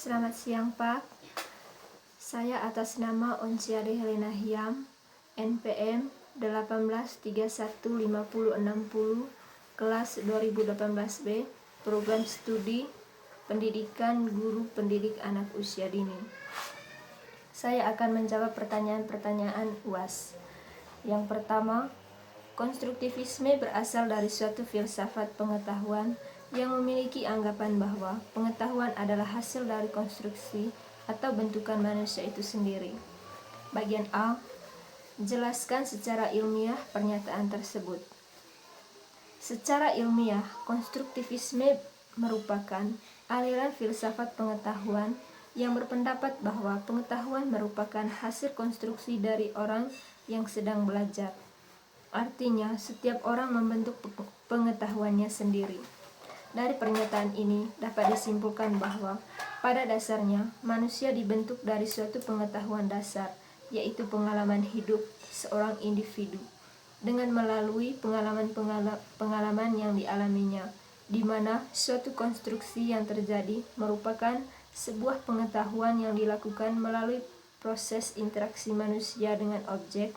Selamat siang Pak, saya atas nama Onciade Helena Hiam, NPM 18315060, kelas 2018B, program studi pendidikan guru pendidik anak usia dini. Saya akan menjawab pertanyaan-pertanyaan UAS. Yang pertama, konstruktivisme berasal dari suatu filsafat pengetahuan yang memiliki anggapan bahwa pengetahuan adalah hasil dari konstruksi atau bentukan manusia itu sendiri. Bagian A, jelaskan secara ilmiah pernyataan tersebut. Secara ilmiah, konstruktivisme merupakan aliran filsafat pengetahuan yang berpendapat bahwa pengetahuan merupakan hasil konstruksi dari orang yang sedang belajar. Artinya, setiap orang membentuk pengetahuannya sendiri. Dari pernyataan ini dapat disimpulkan bahwa pada dasarnya manusia dibentuk dari suatu pengetahuan dasar, yaitu pengalaman hidup seorang individu, dengan melalui pengalaman yang dialaminya, di mana suatu konstruksi yang terjadi merupakan sebuah pengetahuan yang dilakukan melalui proses interaksi manusia dengan objek,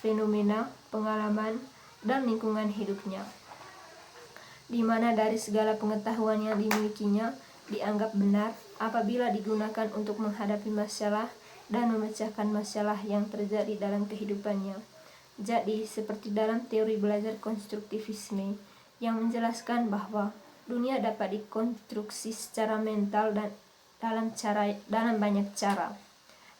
fenomena, pengalaman, dan lingkungan hidupnya, di mana dari segala pengetahuan yang dimilikinya dianggap benar apabila digunakan untuk menghadapi masalah dan memecahkan masalah yang terjadi dalam kehidupannya. Jadi, seperti dalam teori belajar konstruktivisme yang menjelaskan bahwa dunia dapat dikonstruksi secara mental dan dalam banyak cara.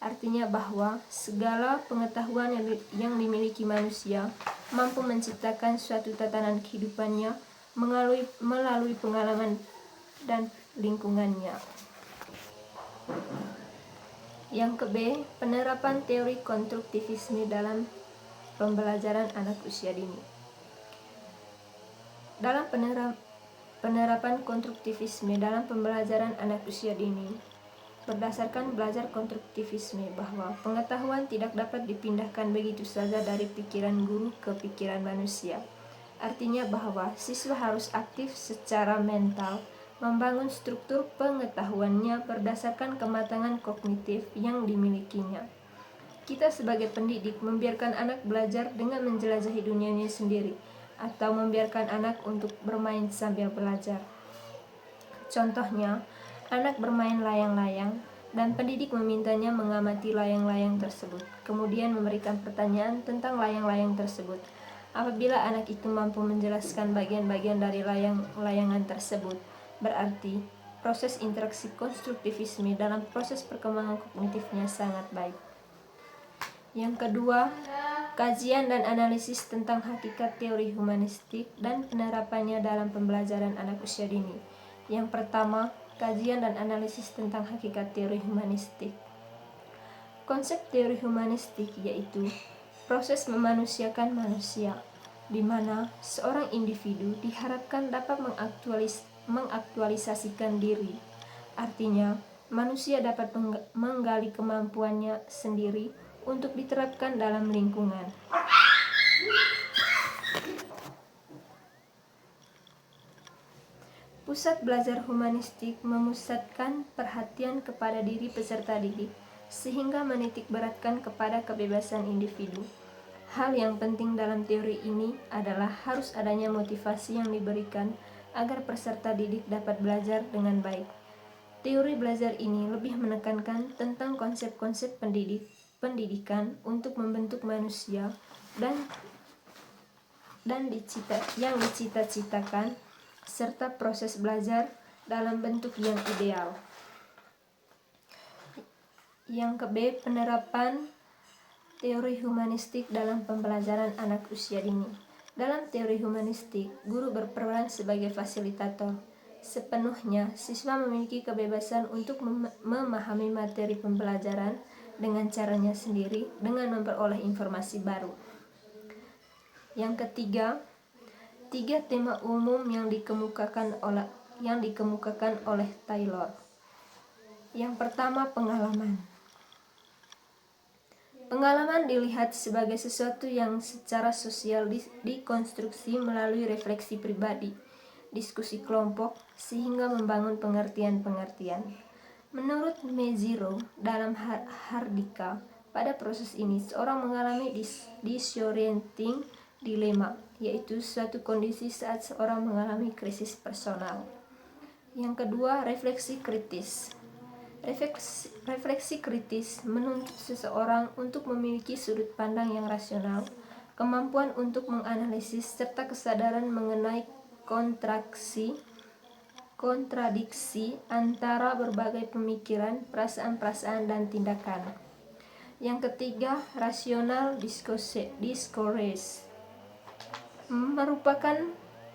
Artinya bahwa segala pengetahuan yang dimiliki manusia mampu menciptakan suatu tatanan kehidupannya melalui pengalaman dan lingkungannya. Yang ke-B, penerapan teori konstruktivisme dalam pembelajaran anak usia dini. Dalam penerapan konstruktivisme dalam pembelajaran anak usia dini, berdasarkan belajar konstruktivisme bahwa pengetahuan tidak dapat dipindahkan begitu saja dari pikiran guru ke pikiran manusia. Artinya bahwa siswa harus aktif secara mental, membangun struktur pengetahuannya berdasarkan kematangan kognitif yang dimilikinya. Kita sebagai pendidik membiarkan anak belajar dengan menjelajahi dunianya sendiri, atau membiarkan anak untuk bermain sambil belajar. Contohnya, anak bermain layang-layang dan pendidik memintanya mengamati layang-layang tersebut, kemudian memberikan pertanyaan tentang layang-layang tersebut. Apabila anak itu mampu menjelaskan bagian-bagian dari layang-layangan tersebut, berarti proses interaksi konstruktivisme dalam proses perkembangan kognitifnya sangat baik. Yang kedua, kajian dan analisis tentang hakikat teori humanistik dan penerapannya dalam pembelajaran anak usia dini. Yang pertama, kajian dan analisis tentang hakikat teori humanistik. Konsep teori humanistik yaitu proses memanusiakan manusia, di mana seorang individu diharapkan dapat mengaktualisasikan diri. Artinya, manusia dapat menggali kemampuannya sendiri untuk diterapkan dalam lingkungan. Pusat belajar humanistik memusatkan perhatian kepada diri peserta didik, sehingga menitik beratkan kepada kebebasan individu. Hal yang penting dalam teori ini adalah harus adanya motivasi yang diberikan agar peserta didik dapat belajar dengan baik. Teori belajar ini lebih menekankan tentang konsep-konsep pendidikan untuk membentuk manusia dan yang dicita-citakan, serta proses belajar dalam bentuk yang ideal. Yang ke-B, penerapan teori humanistik dalam pembelajaran anak usia dini. Dalam teori humanistik, guru berperan sebagai fasilitator. Sepenuhnya, siswa memiliki kebebasan untuk memahami materi pembelajaran dengan caranya sendiri dengan memperoleh informasi baru. Yang ketiga, 3 tema umum yang dikemukakan oleh Taylor. Yang pertama, pengalaman. Pengalaman dilihat sebagai sesuatu yang secara sosial dikonstruksi melalui refleksi pribadi, diskusi kelompok, sehingga membangun pengertian-pengertian. Menurut Meziro dalam Hardika, pada proses ini seorang mengalami disorienting dilema, yaitu suatu kondisi saat seorang mengalami krisis personal. Yang kedua, refleksi kritis. Refleksi kritis menuntut seseorang untuk memiliki sudut pandang yang rasional, kemampuan untuk menganalisis, serta kesadaran mengenai kontradiksi antara berbagai pemikiran, perasaan-perasaan, dan tindakan. Yang ketiga, rasional discourse merupakan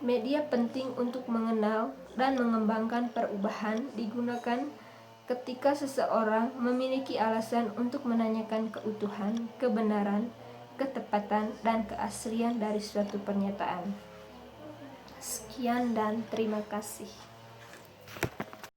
media penting untuk mengenal dan mengembangkan perubahan, digunakan ketika seseorang memiliki alasan untuk menanyakan keutuhan, kebenaran, ketepatan, dan keaslian dari suatu pernyataan. Sekian dan terima kasih.